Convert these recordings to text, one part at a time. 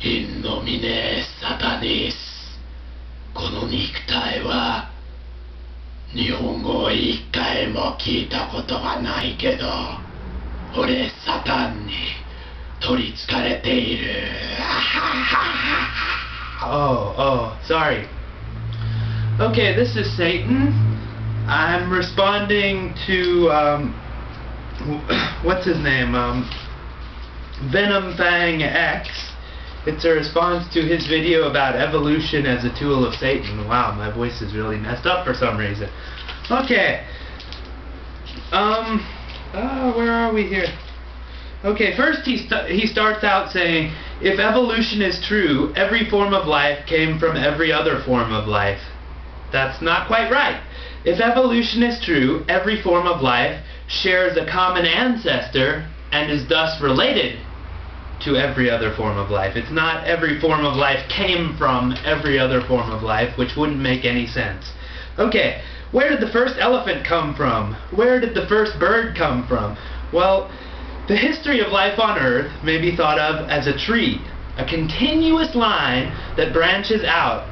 In nomine Satanis. この肉体は日本語を一回も聞いたことがないけど、俺サタンに取りつかれている。Oh, sorry. Okay, this is Satan. I'm responding to, what's his name? VenomFangX. It's a response to his video about evolution as a tool of Satan. Wow, my voice is really messed up for some reason. Okay. Where are we here? Okay, first he starts out saying, if evolution is true, every form of life came from every other form of life. That's not quite right. If evolution is true, every form of life shares a common ancestor and is thus related to every other form of life. It's not every form of life came from every other form of life, which wouldn't make any sense. Okay, where did the first elephant come from? Where did the first bird come from? Well, the history of life on Earth may be thought of as a tree, a continuous line that branches out.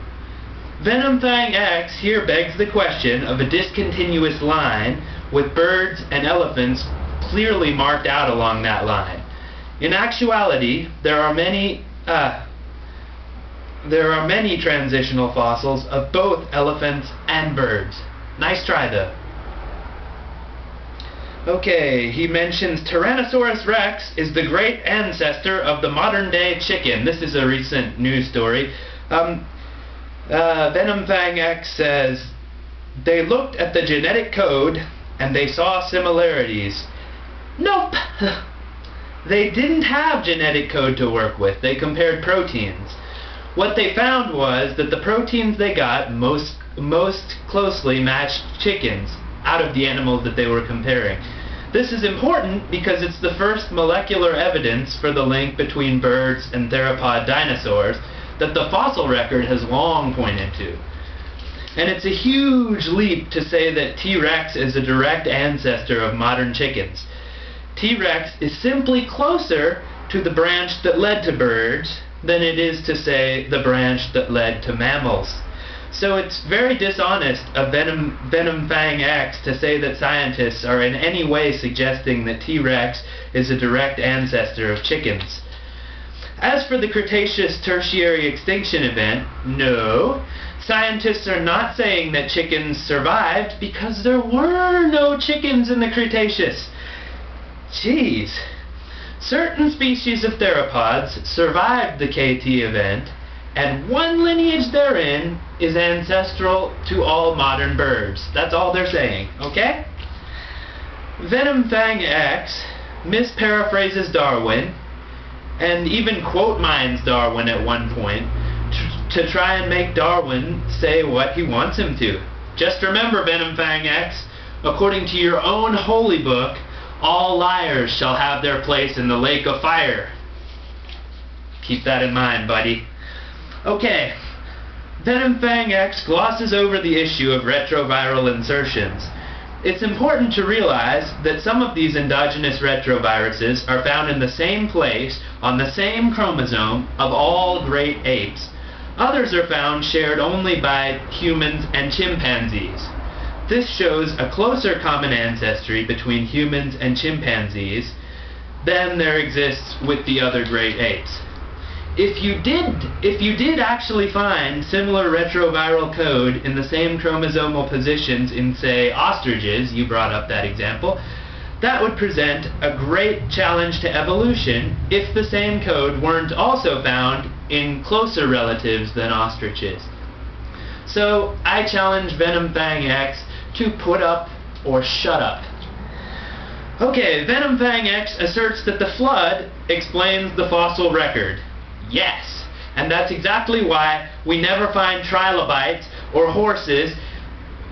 VenomFangX here begs the question of a discontinuous line with birds and elephants clearly marked out along that line. In actuality, there are many transitional fossils of both elephants and birds. Nice try though. Okay, he mentions Tyrannosaurus Rex is the great ancestor of the modern day chicken. This is a recent news story. VenomFangX says, they looked at the genetic code and they saw similarities. Nope! They didn't have genetic code to work with. They compared proteins. What they found was that the proteins they got most closely matched chickens out of the animals that they were comparing. This is important because it's the first molecular evidence for the link between birds and theropod dinosaurs that the fossil record has long pointed to. And it's a huge leap to say that T-Rex is a direct ancestor of modern chickens. T-Rex is simply closer to the branch that led to birds than it is to say the branch that led to mammals. So it's very dishonest of VenomFangX to say that scientists are in any way suggesting that T-Rex is a direct ancestor of chickens. As for the Cretaceous Tertiary extinction event, no, scientists are not saying that chickens survived because there were no chickens in the Cretaceous. Jeez. Certain species of theropods survived the KT event, and one lineage therein is ancestral to all modern birds. That's all they're saying, okay? VenomFangX misparaphrases Darwin, and even quote mines Darwin at one point, to try and make Darwin say what he wants him to. Just remember, VenomFangX, according to your own holy book, all liars shall have their place in the lake of fire. Keep that in mind, buddy. Okay, VenomFangX glosses over the issue of retroviral insertions. It's important to realize that some of these endogenous retroviruses are found in the same place on the same chromosome of all great apes. Others are found shared only by humans and chimpanzees. This shows a closer common ancestry between humans and chimpanzees than there exists with the other great apes. If you did actually find similar retroviral code in the same chromosomal positions in, say, ostriches, you brought up that example, that would present a great challenge to evolution if the same code weren't also found in closer relatives than ostriches. So I challenge VenomFangX to put up or shut up. Okay, VenomFangX asserts that the flood explains the fossil record. Yes, and that's exactly why we never find trilobites or horses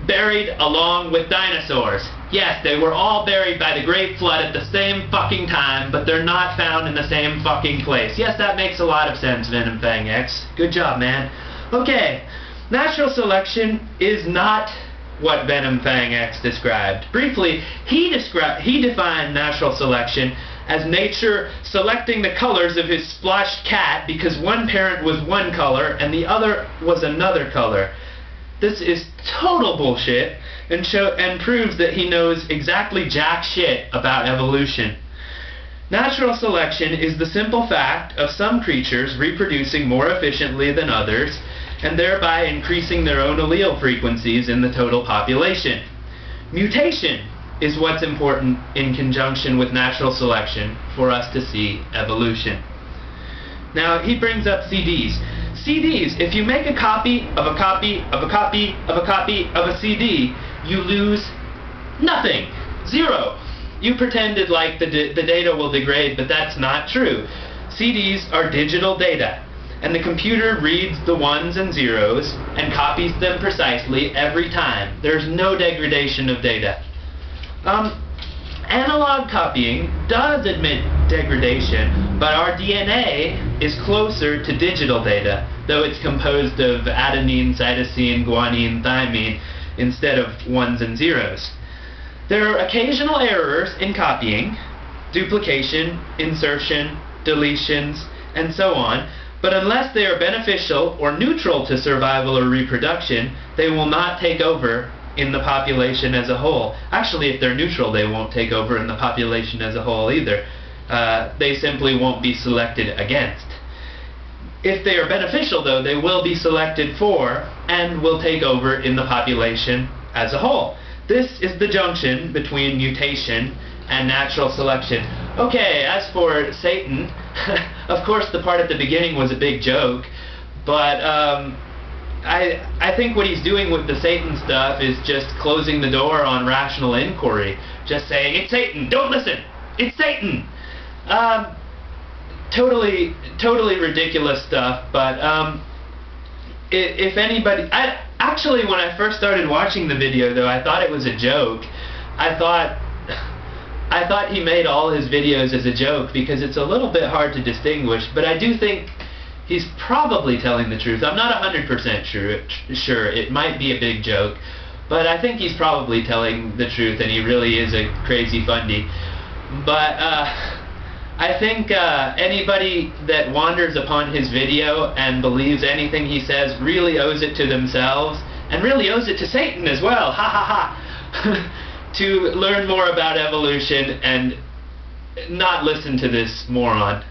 buried along with dinosaurs. Yes, they were all buried by the Great Flood at the same fucking time, but they're not found in the same fucking place. Yes, that makes a lot of sense, VenomFangX. Good job, man. Okay, natural selection is not what VenomFangX described. Briefly, he defined natural selection as nature selecting the colors of his splotched cat because one parent was one color and the other was another color. This is total bullshit and proves that he knows exactly jack shit about evolution. Natural selection is the simple fact of some creatures reproducing more efficiently than others and thereby increasing their own allele frequencies in the total population. Mutation is what's important in conjunction with natural selection for us to see evolution. Now he brings up CDs. CDs, if you make a copy of a copy of a copy of a copy of a CD, you lose nothing. Zero. You pretended like the data will degrade, but that's not true. CDs are digital data, and the computer reads the ones and zeros and copies them precisely every time. There's no degradation of data. Analog copying does admit degradation, but our DNA is closer to digital data, though it's composed of adenine, cytosine, guanine, thymine, instead of ones and zeros. There are occasional errors in copying, duplication, insertion, deletions, and so on, but unless they are beneficial or neutral to survival or reproduction, they will not take over in the population as a whole. Actually, if they're neutral, they won't take over in the population as a whole either. They simply won't be selected against. If they are beneficial, though, they will be selected for and will take over in the population as a whole. This is the junction between mutation and natural selection. Okay, as for Satan, of course the part at the beginning was a big joke, but I think what he's doing with the Satan stuff is just closing the door on rational inquiry. Just saying, it's Satan, don't listen, it's Satan! Totally ridiculous stuff, but if anybody... Actually, when I first started watching the video, though, I thought it was a joke. I thought he made all his videos as a joke because it's a little bit hard to distinguish, but I do think he's probably telling the truth. I'm not 100% sure. It might be a big joke, but I think he's probably telling the truth and he really is a crazy fundy. But I think anybody that wanders upon his video and believes anything he says really owes it to themselves, and really owes it to Satan as well, ha ha ha, to learn more about evolution and not listen to this moron.